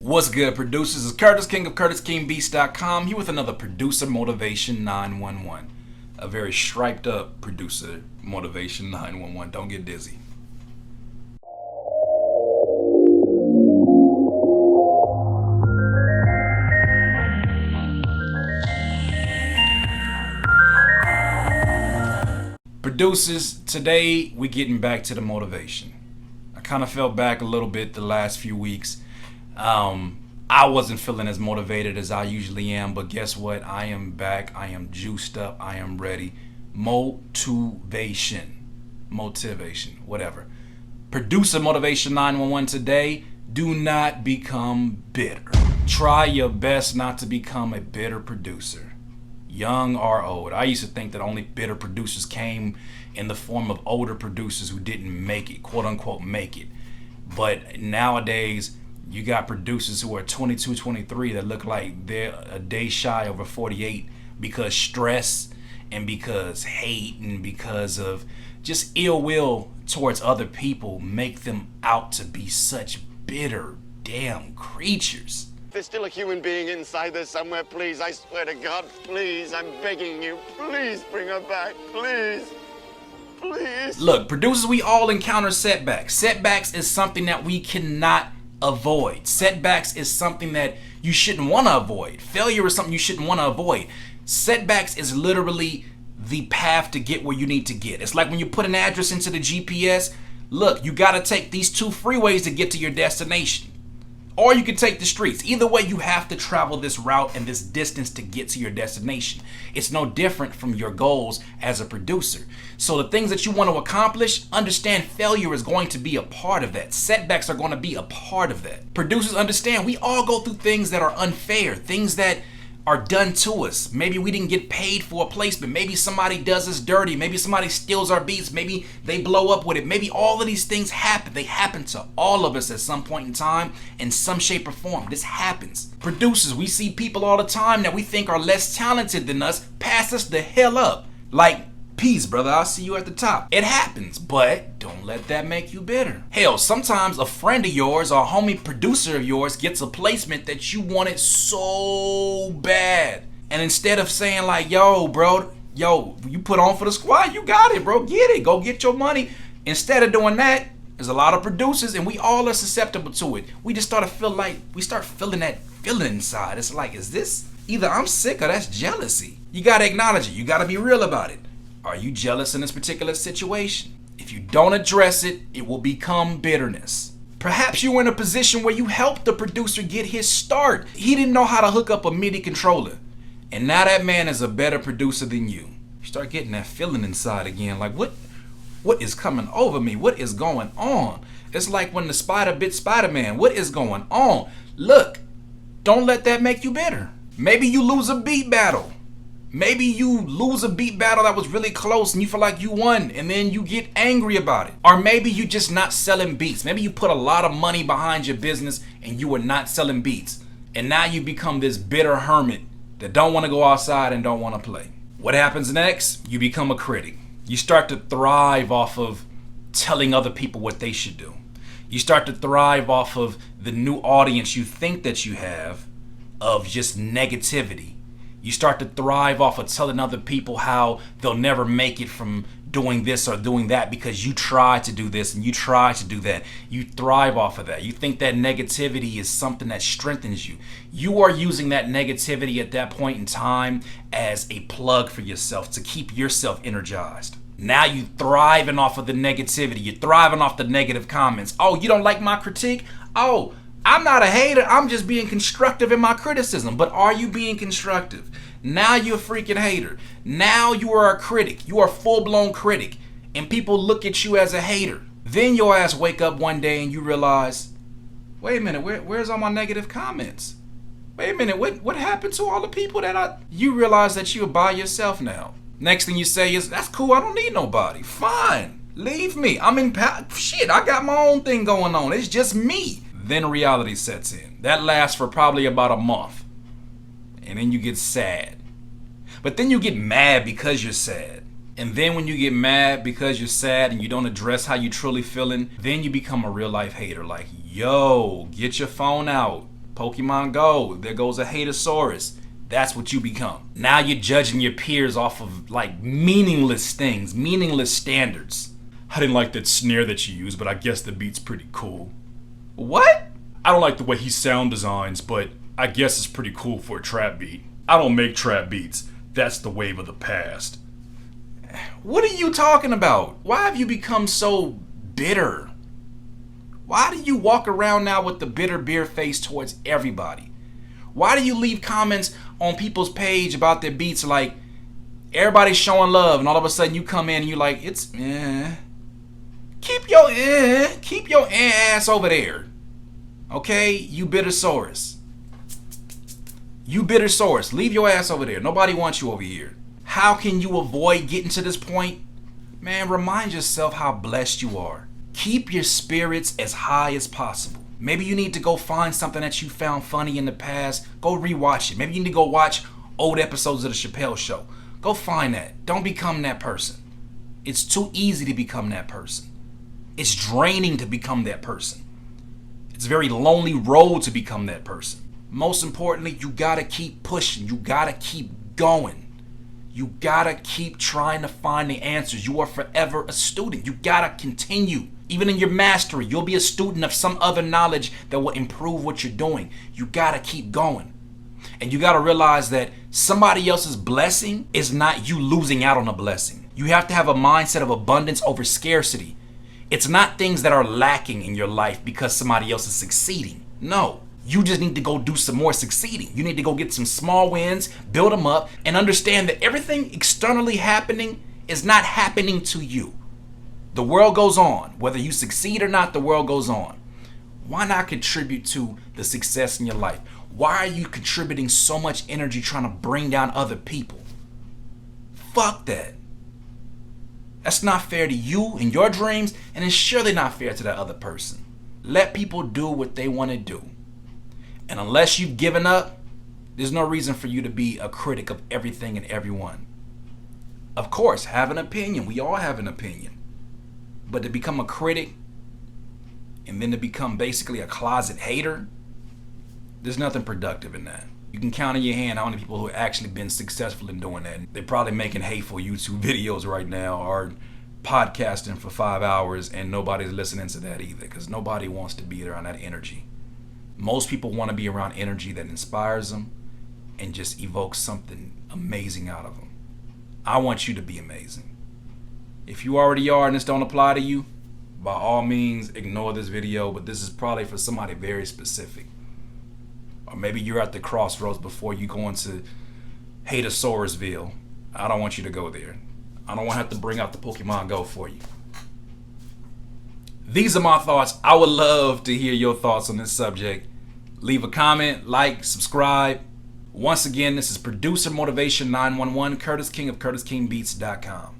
What's good, producers? It's Curtis King of CurtisKingBeats.com here with another Producer Motivation 911. A very striped up Producer Motivation 911. Don't get dizzy. Producers, today we're getting back to the motivation. I kind of fell back a little bit the last few weeks. I wasn't feeling as motivated as I usually am, but guess what? I am back. I am juiced up. I am ready. Motivation, whatever. Producer Motivation 911 today. Do not become bitter. Try your best not to become a bitter producer, young or old. I used to think that only bitter producers came in the form of older producers who didn't make it, quote unquote, make it. But nowadays, you got producers who are 22, 23 that look like they're a day shy over 48 because stress and because hate and because of just ill will towards other people make them out to be such bitter, damn creatures. There's still a human being inside there somewhere. Please, I swear to God, please, I'm begging you. Please bring her back, please. Please. Look, producers, we all encounter setbacks. Setbacks is something that we cannot avoid. Setbacks is something that you shouldn't want to avoid. Failure is something you shouldn't want to avoid. Setbacks is literally the path to get where you need to get. It's like when you put an address into the GPS. Look, you got to take these two freeways to get to your destination. Or you can take the streets. Either way, you have to travel this route and this distance to get to your destination. It's no different from your goals as a producer. So the things that you want to accomplish, understand failure is going to be a part of that. Setbacks are going to be a part of that. Producers, understand we all go through things that are unfair, things that are done to us. Maybe we didn't get paid for a placement. Maybe somebody does us dirty. Maybe somebody steals our beats. Maybe they blow up with it. Maybe all of these things happen. They happen to all of us at some point in time in some shape or form. This happens. Producers, we see people all the time that we think are less talented than us pass us the hell up. Like, peace, brother, I'll see you at the top. It happens, but don't let that make you bitter. Hell, sometimes a friend of yours or a homie producer of yours gets a placement that you wanted so bad. And instead of saying like, yo, bro, you put on for the squad, you got it, bro, get it, go get your money. Instead of doing that, there's a lot of producers and we all are susceptible to it. We just start feeling that feeling inside. It's like, is this either I'm sick or that's jealousy? You gotta acknowledge it. You gotta be real about it. Are you jealous in this particular situation? If you don't address it, it will become bitterness. Perhaps you were in a position where you helped the producer get his start. He didn't know how to hook up a MIDI controller. And now that man is a better producer than you. You start getting that feeling inside again. Like, what is coming over me? What is going on? It's like when the spider bit Spider-Man. What is going on? Look, don't let that make you bitter. Maybe you lose a beat battle. Maybe you lose a beat battle that was really close and you feel like you won and then you get angry about it. Or maybe you just not selling beats. Maybe you put a lot of money behind your business and you were not selling beats. And now you become this bitter hermit that don't want to go outside and don't want to play. What happens next? You become a critic. You start to thrive off of telling other people what they should do. You start to thrive off of the new audience you think that you have of just negativity. You start to thrive off of telling other people how they'll never make it from doing this or doing that because you try to do this and you try to do that. You thrive off of that. You think that negativity is something that strengthens you. You are using that negativity at that point in time as a plug for yourself to keep yourself energized. Now you thriving off of the negativity. You're thriving off the negative comments. Oh, you don't like my critique? Oh, I'm not a hater, I'm just being constructive in my criticism. But are you being constructive? Now you're a freaking hater. Now you are a critic. You are a full-blown critic. And people look at you as a hater. Then your ass wake up one day and you realize, wait a minute, where's all my negative comments? Wait a minute, what happened to all the people you realize that you're by yourself now. Next thing you say is, that's cool, I don't need nobody. Fine, leave me. I'm in shit, I got my own thing going on. It's just me. Then reality sets in. That lasts for probably about a month. And then you get sad. But then you get mad because you're sad. And then when you get mad because you're sad and you don't address how you truly feeling, then you become a real life hater. Like, yo, get your phone out. Pokemon Go, there goes a Hatosaurus. That's what you become. Now you're judging your peers off of like meaningless things, meaningless standards. I didn't like that snare that you used, but I guess the beat's pretty cool. What? I don't like the way he sound designs, but I guess it's pretty cool for a trap beat. I don't make trap beats. That's the wave of the past. What are you talking about? Why have you become so bitter? Why do you walk around now with the bitter beer face towards everybody? Why do you leave comments on people's page about their beats like everybody's showing love and all of a sudden you come in and you're like, it's Keep your ass over there. Okay, you Bittersaurus. You Bittersaurus, leave your ass over there. Nobody wants you over here. How can you avoid getting to this point? Man, remind yourself how blessed you are. Keep your spirits as high as possible. Maybe you need to go find something that you found funny in the past. Go rewatch it. Maybe you need to go watch old episodes of The Chappelle Show. Go find that. Don't become that person. It's too easy to become that person. It's draining to become that person. It's a very lonely road to become that person. Most importantly, you gotta keep pushing. You gotta keep going. You gotta keep trying to find the answers. You are forever a student. You gotta continue. Even in your mastery, you'll be a student of some other knowledge that will improve what you're doing. You gotta keep going. And you gotta realize that somebody else's blessing is not you losing out on a blessing. You have to have a mindset of abundance over scarcity. It's not things that are lacking in your life because somebody else is succeeding. No. You just need to go do some more succeeding. You need to go get some small wins, build them up, and understand that everything externally happening is not happening to you. The world goes on. Whether you succeed or not, the world goes on. Why not contribute to the success in your life? Why are you contributing so much energy trying to bring down other people? Fuck that. That's not fair to you and your dreams, and it's surely not fair to that other person. Let people do what they want to do. And unless you've given up, there's no reason for you to be a critic of everything and everyone. Of course, have an opinion. We all have an opinion. But to become a critic and then to become basically a closet hater, there's nothing productive in that. You can count on your hand how many people who have actually been successful in doing that. They're probably making hateful YouTube videos right now or podcasting for 5 hours and nobody's listening to that either because nobody wants to be around that energy. Most people want to be around energy that inspires them and just evokes something amazing out of them. I want you to be amazing. If you already are and this don't apply to you, by all means ignore this video, but this is probably for somebody very specific. Or maybe you're at the crossroads before you go into Hatosaurusville. I don't want you to go there. I don't want to have to bring out the Pokemon Go for you. These are my thoughts. I would love to hear your thoughts on this subject. Leave a comment, like, subscribe. Once again, this is Producer Motivation 911, Curtis King of CurtisKingBeats.com.